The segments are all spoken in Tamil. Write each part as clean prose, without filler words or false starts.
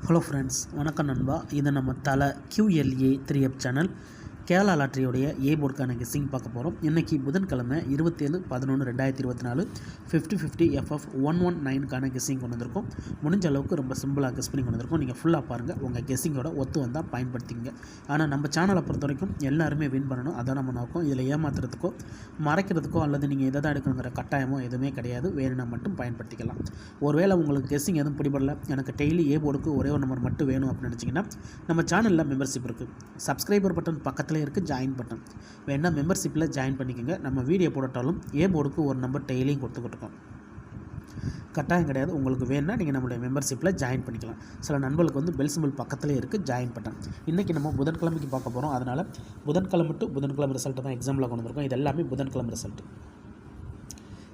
ஹலோ ஃப்ரெண்ட்ஸ், வணக்கம் நண்பா. இது நம்ம தலை QLA 3F சேனல் கேரளா லாட்ரியோடைய ஏ போர்டுக்கான கெஸ்ஸிங் பார்க்க போகிறோம். இன்றைக்கி புதன்கிழமை 27/11/2024 50/50 FF 119க்கான கெஸ்ஸிங் கொண்டு வந்திருக்கோம். முடிஞ்ச அளவுக்கு ரொம்ப சிம்பிளாக கெஸ் பண்ணி கொண்டு வந்திருக்கோம். நீங்கள் ஃபுல்லாக பாருங்கள், உங்கள் கெஸ்ஸிங்கோட ஒத்து வந்தால் பயன்படுத்திங்க. ஆனால் நம்ம சேனலை பொறுத்த வரைக்கும் எல்லாருமே வின் பண்ணணும், அதான் நம்ம நோக்கம். இதில் ஏமாத்துறதுக்கோ மறைக்கிறதுக்கோ அல்லது நீங்கள் எதை தான் எடுக்கணுங்கிற கட்டாயமோ எதுவுமே கிடையாது. வேணும்னா மட்டும் பயன்படுத்திக்கலாம். ஒருவேளை உங்களுக்கு கெஸ்ஸிங் எதுவும் பிடிபடல, எனக்கு டெய்லி ஏ போர்டுக்கு ஒரே ஒரு நம்பர் மட்டும் வேணும் அப்படின்னு நினச்சிங்கன்னா நம்ம சேனலில் மெம்பர்ஷிப் இருக்குது. சப்ஸ்கிரைபர் பட்டன் பக்கத்தில் இருக்குது ஜாயின் பட்டன், வேணா மெம்பர்ஷிப்பில் ஜாயின் பண்ணிக்கோங்க. நம்ம வீடியோ போட்டாலும் ஏ போர்டுக்கு ஒரு நம்பர் டெய்லியும் கொடுத்துக்கிட்டோம். கட்டாயம் கிடையாது. உங்களுக்கு வேணுன்னா நீங்கள் நம்மளுடைய மெம்பர்ஷிப்பில் ஜாயின் பண்ணிக்கலாம். சில நண்பர்களுக்கு வந்து பெல் சிம்பிள் பக்கத்துலேயே இருக்குது ஜாயின் பட்டன். இன்றைக்கி நம்ம புதன்கிழமைக்கு பார்க்க போகிறோம். அதனால் புதன்கிழமை டு புதன்கிழமை ரிசல்ட்டு தான் எக்ஸாம்பிளாக கொண்டு வந்திருக்கோம். இது எல்லாமே புதன்கிழமை ரிசல்ட்டு.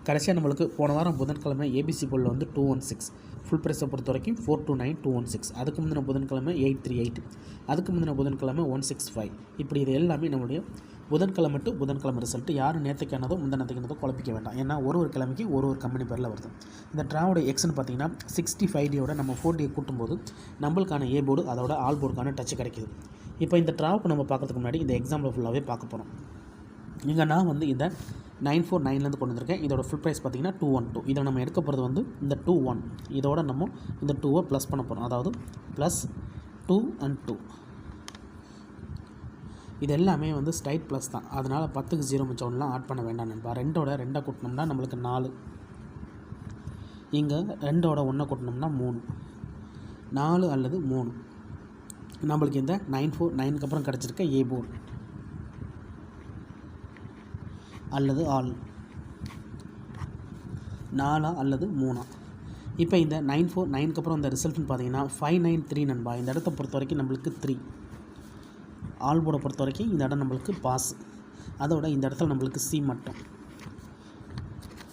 கடைசியாக நம்மளுக்கு போன வாரம் புதன்கிழமை ஏபிசி போலில் வந்து 216 ஃபுல் ப்ரைஸை பொறுத்த வரைக்கும் 429,216. அதுக்கு முந்தின புதன்கிழமை 838, அதுக்கு முந்தின புதன்கிழமை 165. இப்படி இது எல்லாமே நம்மளுடைய புதன்கிழமை டு புதன்கிழமை ரிசல்ட்டு. யாரும் நேற்றுக்கானதோ முந்தினத்துக்கானதோ குழப்பிக்க வேண்டாம். ஏன்னா ஒரு கிழமைக்கு ஒரு கம்பெனி பேரில் வருது. இந்த ட்ராவோட எக்ஸ்னு பார்த்தீங்கன்னா 65 நம்ம 4D கூட்டும்போது நம்மளுக்கான ஏ போர்டு அதோட ஆல் போர்டுக்கான டச் கிடைக்கிது. இப்போ இந்த ட்ராவுக்கு நம்ம பார்க்கறதுக்கு முன்னாடி இந்த எக்ஸாம்பிள் ஃபுல்லாகவே பார்க்க போகிறோம். இங்கே நான் வந்து இந்த 949லேருந்து கொண்டு வந்திருக்கேன். இதோட ஃபுல் ப்ரைஸ் பார்த்திங்கன்னா 212. இதை நம்ம எடுக்க போகிறது வந்து இந்த 21. இதோட நம்ம இந்த 2 ப்ளஸ் பண்ண போகிறோம். அதாவது ப்ளஸ் 2 and 2. இது எல்லாமே வந்து ஸ்ட்ரைட் ப்ளஸ் தான். அதனால் 10க்கு 0 மிச்சம்லாம் ஆட் பண்ண வேண்டாம் நண்பா. 2 கூட்டினோம்னா நம்மளுக்கு 4. இங்கே 2 1 கூட்டினோம்னா 3. 4 அல்லது 3 நம்மளுக்கு இந்த 949க்கு அப்புறம் கிடச்சிருக்க ஏ போர்டு அல்லது ஆல் 4 அல்லது 3. இப்போ இந்த 949க்கு அப்புறம் இந்த ரிசல்ட்னு பார்த்தீங்கன்னா 593 நண்பா. இந்த இடத்த பொறுத்த வரைக்கும் நம்மளுக்கு 3. ஆல் போர்டை பொறுத்த வரைக்கும் இந்த இடம் நம்மளுக்கு பாஸ். அதோட இந்த இடத்துல நம்மளுக்கு சி மட்டும்.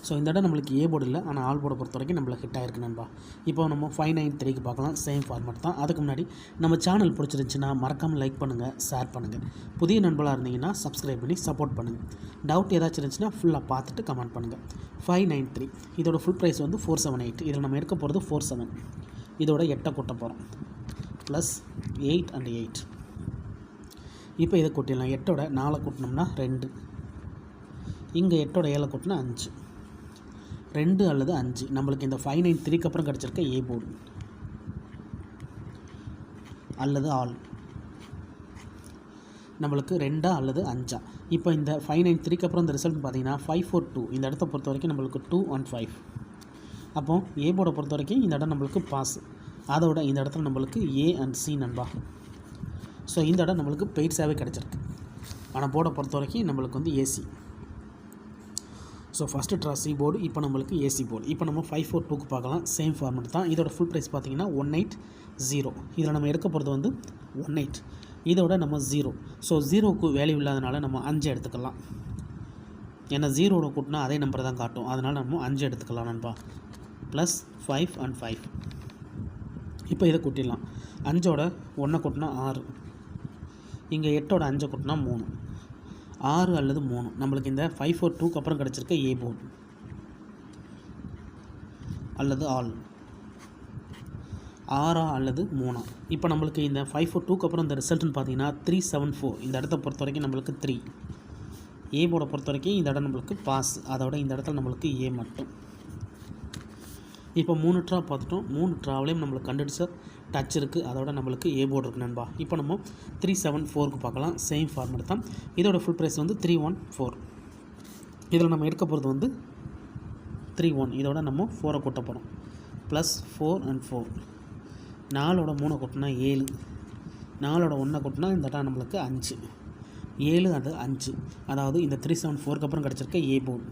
ஸோ இந்த இடம் நம்மளுக்கு ஏ போர்டு இல்லை, ஆனால் ஆல் போர்டை பொறுத்த வரைக்கும் நம்மளுக்கு ஹிட் ஆகிருக்கு நண்பா. இப்போ நம்ம 593க்கு பார்க்கலாம். சேம் ஃபார்மேட் தான். அதுக்கு முன்னாடி நம்ம சேனல் பிடிச்சிருந்துச்சுன்னா மறக்காமல் லைக் பண்ணுங்கள், ஷேர் பண்ணுங்கள். புதிய நண்பர்களாக இருந்தீங்கன்னா சப்ஸ்கிரைப் பண்ணி சப்போர்ட் பண்ணுங்கள். டவுட் ஏதாச்சும் இருந்துச்சுன்னா ஃபுல்லாக பார்த்துட்டு கமெண்ட் பண்ணுங்கள். 593 இதோட ஃபுல் ப்ரைஸ் வந்து 478. இதில் நம்ம எடுக்க போகிறது 47. இதோட 8 கூட்ட போகிறோம். Plus 8 and 8. இப்போ இதை கூட்டிடலாம். 8ஓட 4 கூட்டினோம்னா 2. இங்கே 8ஓட 7 கூட்டினா 5. 2 அல்லது 5 நம்மளுக்கு இந்த 593க்கு அப்புறம் கிடச்சிருக்க ஏ போர்டு அல்லது ஆல் நம்மளுக்கு 2 அல்லது 5. இப்போ இந்த 593க்கு அப்புறம் இந்த ரிசல்ட் பார்த்தீங்கன்னா 542. இந்த இடத்த பொறுத்த வரைக்கும் நம்மளுக்கு 2 and 5. அப்போ ஏ போர்டை பொறுத்த வரைக்கும் இந்த இடம் நம்மளுக்கு பாஸ். அதோட இந்த இடத்துல நம்மளுக்கு ஏ அண்ட் சி நண்பா. ஸோ இந்த இடம் நம்மளுக்கு பெய்ட்ஸாகவே கிடச்சிருக்கு. ஆனால் போர்டை பொறுத்த வரைக்கும் நம்மளுக்கு வந்து AC. So first draw C board, இப்போ நம்மளுக்கு ஏசி போர்டு. இப்போ நம்ம 542க்கு பார்க்கலாம். சேம் ஃபார்மெட் தான். இதோட ஃபுல் ப்ரைஸ் பார்த்திங்கன்னா 180. இதில் நம்ம எடுக்க போகிறது வந்து 18. இதோட நம்ம 0. ஸோ 0க்கு வேல்யூ இல்லாதனால நம்ம 5 எடுத்துக்கலாம். ஏன்னா 0வோட கூட்டினா அதே நம்பர் தான் காட்டும். அதனால் நம்ம 5 எடுத்துக்கலாம் நண்பா. Plus 5 and 5. இப்போ இதை கூட்டிடலாம். 5ஓட 1 கூட்டினா 6. இங்கே 8ஓட 5 கூட்டினா 3. 6 அல்லது 3 நம்மளுக்கு இந்த 542க்கு அப்புறம் கிடச்சிருக்க ஏ போர்டு அல்லது ஆல் 6 அல்லது 3. இப்போ நம்மளுக்கு இந்த 542க்கு அப்புறம் இந்த ரிசல்ட்னு பார்த்தீங்கன்னா 374. இந்த இடத்த பொறுத்த வரைக்கும் நம்மளுக்கு 3. ஏ போர்டை பொறுத்த வரைக்கும் இந்த இடம் நம்மளுக்கு பாஸ். அதோட இந்த இடத்துல நம்மளுக்கு ஏ மட்டும். இப்போ 3 ட்ரா பார்த்துட்டோம். 3 ட்ராவிலையும் நம்மளுக்கு கண்டுபிடிச்ச டச் இருக்குது. அதோட நம்மளுக்கு ஏ போர்டு இருக்குது நண்பா. இப்போ நம்ம 374க்கு பார்க்கலாம். சேம் ஃபார்மேட் தான். இதோட ஃபுல் ப்ரைஸ் வந்து 314. இதில் நம்ம எடுக்க போகிறது வந்து 31. இதோட நம்ம 4 கூட்ட போகிறோம். Plus 4 and 4. 4ஓட 3 கூட்டினா 7. 4ஓட 1 கூட்டினா இந்த இடம் நம்மளுக்கு 5. 7 அது 5. அதாவது இந்த 374க்கு அப்புறம் கிடச்சிருக்க ஏ போர்டு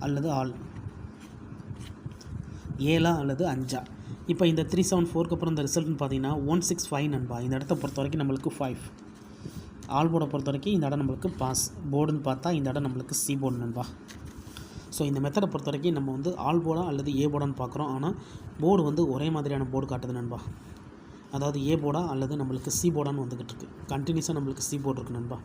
அல்லது ஆல் 7 அல்லது 5. இப்போ இந்த 374க்கு அப்புறம் இந்த ரிசல்ட்னு பார்த்தீங்கன்னா 165 நண்பா. இந்த இடத்த பொறுத்த வரைக்கும் நம்மளுக்கு 5. ஆல் போர்டை பொறுத்த வரைக்கும் இந்த இடம் நம்மளுக்கு பாஸ். போர்டுன்னு பார்த்தா இந்த இடம் நம்மளுக்கு சி போர்டு நண்பா. ஸோ இந்த மெத்தடை பொறுத்த வரைக்கும் நம்ம வந்து ஆல் போர்டா அல்லது ஏ போர்டான்னு பார்க்குறோம். ஆனால் போர்டு வந்து ஒரே மாதிரியான போர்டு காட்டுது நண்பா. அதாவது ஏ போர்டா அல்லது நம்மளுக்கு சி போர்டான்னு வந்துக்கிட்டு இருக்குது. கண்டினியூஸாக நம்மளுக்கு சி போர்டு இருக்குது நண்பா.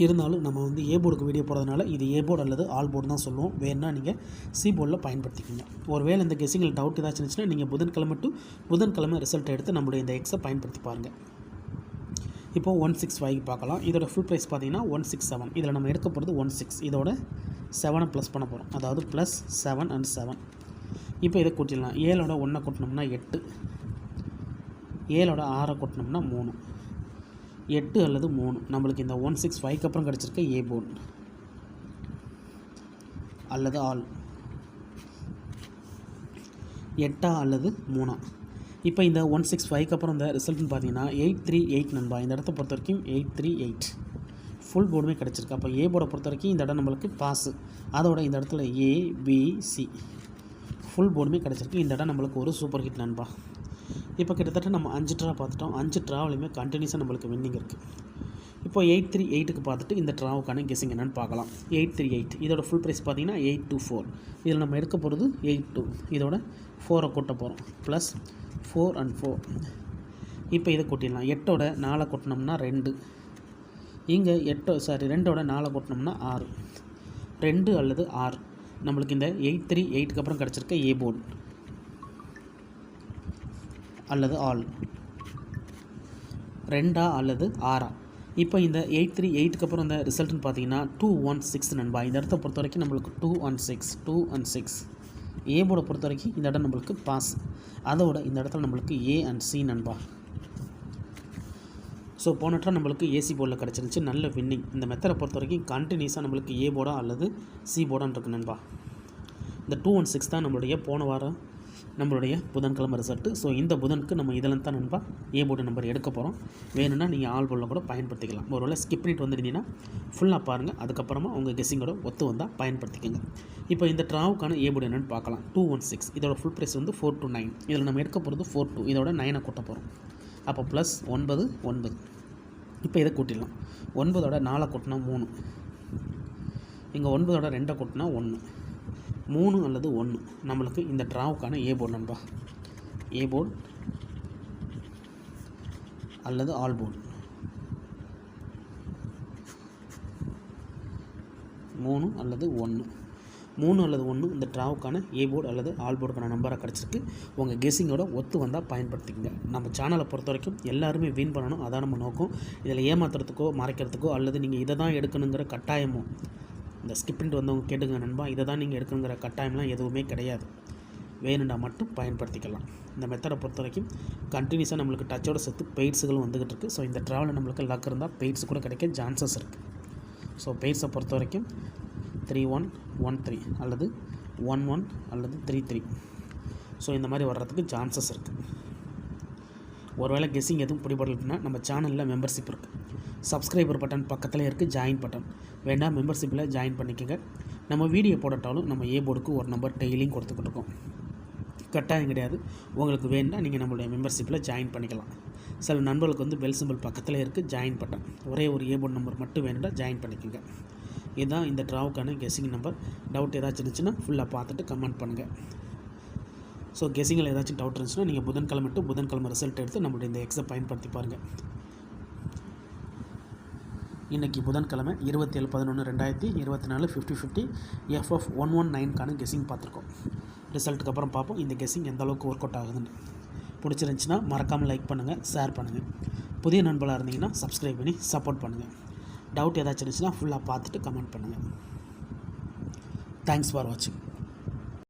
இருந்தாலும் நம்ம வந்து ஏ போர்டுக்கு வீடியோ போகிறதுனால இது ஏ போர்டு அல்லது ஆல் போர்டு தான் சொல்லுவோம். வேணுன்னா நீங்கள் சி போர்டில் பயன்படுத்திக்கோங்க. ஒருவேளை இந்த கெஸ்ஸிங்கில் டவுட் ஏதாச்சும் இருந்துச்சுன்னா நீங்கள் புதன்கிழமை ரிசல்ட் எடுத்து நம்மளுடைய இந்த எக்ஸை பயன்படுத்தி பாருங்கள். இப்போது 165 பார்க்கலாம். இதோட ஃபுல் ப்ரைஸ் பார்த்தீங்கன்னா 167. இதில் நம்ம எடுக்க போகிறது 16. இதோட 7 ப்ளஸ் பண்ண போகிறோம், அதாவது ப்ளஸ் 7 and 7. இப்போ இதை கூட்டிடலாம். 7ஓட 1 கூட்டினோம்னா 8, 7ஓட 6 கூட்டினோம்னா 3, 8 அல்லது 3. நம்மளுக்கு இந்த 165க்கு அப்புறம் கிடச்சிருக்க ஏ போர்டு அல்லது ஆல் 8 அல்லது 3. இப்போ இந்த 165க்கு அப்புறம் இந்த ரிசல்ட்னு பார்த்தீங்கன்னா 838 நண்பா. இந்த இடத்த பொறுத்த வரைக்கும் 838 ஃபுல் போர்டுமே கிடச்சிருக்கு. அப்போ ஏ போர்டை பொறுத்த வரைக்கும் இந்த இடம் நம்மளுக்கு பாஸு. அதோட இந்த இடத்துல ஏபிசி ஃபுல் போர்டுமே கிடச்சிருக்கு. இந்த இடம் நம்மளுக்கு ஒரு சூப்பர் ஹிட் நண்பா. இப்போ கிட்டத்தட்ட நம்ம 5 ட்ரா பார்த்துட்டோம். 5 ட்ராவிலையுமே கண்டினியூஸாக நம்மளுக்கு வின்னிங் இருக்குது. இப்போ 838க்கு பார்த்துட்டு இந்த ட்ராவுக்கான கெஸ்ஸிங் என்னென்னு பார்க்கலாம். 838 இதோட ஃபுல் ப்ரைஸ் பார்த்தீங்கன்னா 824. இதில் நம்ம எடுக்க போகிறது 82. இதோட 4 கூட்ட போகிறோம், ப்ளஸ் 4 and 4. இப்போ இதை கூட்டிடலாம். 8ஓட 4 கூட்டினோம்னா 2. இங்கே 2ஓட 4 கூட்டினோம்னா 6, 2 அல்லது 6. நம்மளுக்கு இந்த 838க்கு அப்புறம் கிடச்சிருக்க ஏ போர்டு அல்லது ஆல் 2 அல்லது 6. இப்போ இந்த 838க்கு அப்புறம் இந்த ரிசல்ட்னு பார்த்தீங்கன்னா 216 நண்பா. இந்த இடத்த பொறுத்த வரைக்கும் நம்மளுக்கு 2 and 6. ஏ போர்டை பொறுத்த வரைக்கும் இந்த இடம் நம்மளுக்கு பாஸ். அதோட இந்த இடத்துல நம்மளுக்கு ஏ அண்ட் சி நண்பா. ஸோ போனட்டா நம்மளுக்கு ஏசி போர்டில் கிடச்சிருந்துச்சு, நல்ல வின்னிங். இந்த மெத்தடை பொறுத்த வரைக்கும் கண்டினியூஸாக நம்மளுக்கு ஏ போர்டா அல்லது சி போர்டான்னு இருக்கு நண்பா. இந்த 216 தான் நம்மளுடைய போன வாரம் நம்மளுடைய புதன்கிழமை ரிசல்ட்டு. ஸோ இந்த புதனுக்கு நம்ம இதில் தான் நண்பா ஏ போர்டு நம்பர் எடுக்க போகிறோம். வேணும்னா நீங்கள் ஆல் போர்டில் கூட பயன்படுத்திக்கலாம். ஒருவேளை ஸ்கிப் பண்ணிட்டு வந்துருந்தீங்கன்னா ஃபுல்லாக பாருங்கள், அதுக்கப்புறமா உங்கள் கெஸ்ஸிங்கோட ஒத்து வந்தால் பயன்படுத்திக்கோங்க. இப்போ இந்த ட்ராவுக்கான ஏ போர்டு என்னென்னு பார்க்கலாம். 216 இதோட ஃபுல் ப்ரைஸ் வந்து 429. இதில் நம்ம எடுக்க போகிறது 42. இதோட 9 கூட்ட போகிறோம், அப்போ ப்ளஸ் 9. இப்போ இதை கூட்டிடலாம். 9ஓட 4 கூட்டினா 3, இங்கே 9ஓட 2 கூட்டினா 1, 3 அல்லது 1. நம்மளுக்கு இந்த ட்ராவுக்கான ஏ போர்டு நண்பா. ஏ போர்டு அல்லது ஆல் போர்டு 3 அல்லது 1. 3 அல்லது 1 இந்த ட்ராவுக்கான ஏ போர்டு அல்லது ஆல் போர்டுக்கான நம்பராக கிடச்சிருக்கு. உங்கள் கெஸ்ஸிங்கோட ஒத்து வந்தால் பயன்படுத்திக்கங்க. நம்ம சேனலை பொறுத்த வரைக்கும் எல்லாருமே வின் பண்ணணும், அதான் நம்ம நோக்கம். இதில் ஏமாத்துறதுக்கோ மறைக்கிறதுக்கோ அல்லது நீங்கள் இதை தான் எடுக்கணுங்கிற கட்டாயமோ, இந்த ஸ்கிப் பண்ணிட்டு வந்தவங்க கேட்டுங்க நண்பா, இதை தான் நீங்கள் எடுக்கணுங்கிற கட்டாயம்லாம் எதுவுமே கிடையாது. வேணுண்டா மட்டும் பயன்படுத்திக்கலாம். இந்த மெத்தடை பொறுத்த வரைக்கும் கண்டினியூஸாக நம்மளுக்கு டச்சோட சேர்த்து பெய்ட்ஸுகளும் வந்துக்கிட்டு இருக்குது. ஸோ இந்த ட்ராவலில் நம்மளுக்கு லக் இருந்தால் பெய்ட்ஸ் கூட கிடைக்க சான்சஸ் இருக்குது. ஸோ பெய்ட்ஸை பொறுத்த வரைக்கும் 3113 அல்லது 11 அல்லது 33. ஸோ இந்த மாதிரி வர்றதுக்கு சான்சஸ் இருக்குது. ஒருவேளை கெஸ்ஸிங் எதுவும் பிடிபடலைன்னா நம்ம சேனலில் மெம்பர்ஷிப் இருக்குது. சப்ஸ்கிரைபர் பட்டன் பக்கத்தில் இருக்குது ஜாயின் பட்டன், வேண்டாம் மெம்பர்ஷிப்பில் ஜாயின் பண்ணிக்கோங்க. நம்ம வீடியோ போடட்டாலும் நம்ம ஏ போர்டுக்கு ஒரு நம்பர் டெய்லியும் கொடுத்துக்கிட்டு இருக்கோம். கட்டாயம் கிடையாது. உங்களுக்கு வேணும்னா நீங்கள் நம்மளுடைய மெம்பர்ஷிப்பில் ஜாயின் பண்ணிக்கலாம். சில நண்பர்களுக்கு வந்து பெல் சிம்பிள் பக்கத்தில் இருக்குது ஜாயின் பட்டன், ஒரே ஒரு ஏ போர்டு நம்பர் மட்டும் வேணும்னா ஜாயின் பண்ணிக்கோங்க. இதுதான் இந்த ட்ராவுக்கான கெஸ்ஸிங் நம்பர். டவுட் ஏதாச்சும் இருந்துச்சுன்னா ஃபுல்லாக பார்த்துட்டு கமெண்ட் பண்ணுங்கள். ஸோ கெஸ்ஸிங்கில் ஏதாச்சும் டவுட் இருந்துச்சுன்னா நீங்கள் புதன்கிழமை ரிசல்ட் எடுத்து நம்மளுடைய இந்த எக்ஸை பயன்படுத்தி பாருங்கள். இன்றைக்கி புதன்கிழமை 27/11/2024 50/50 FF119க்கான கெஸ்ஸிங் பார்த்துருக்கோம். ரிசல்ட்டுக்கு அப்புறம் பார்ப்போம் இந்த கெஸ்ஸிங் எந்த அளவுக்கு ஒர்க் அவுட் ஆகுதுன்னு. பிடிச்சிருந்துச்சின்னா மறக்காமல் லைக் பண்ணுங்கள், ஷேர் பண்ணுங்கள். புதிய நண்பர்களாக இருந்தீங்கன்னா சப்ஸ்கிரைப் பண்ணி சப்போர்ட் பண்ணுங்கள். டவுட் ஏதாச்சும் இருந்துச்சுன்னா ஃபுல்லாக பார்த்துட்டு கமெண்ட் பண்ணுங்கள். தேங்க்ஸ் ஃபார் வாட்சிங்.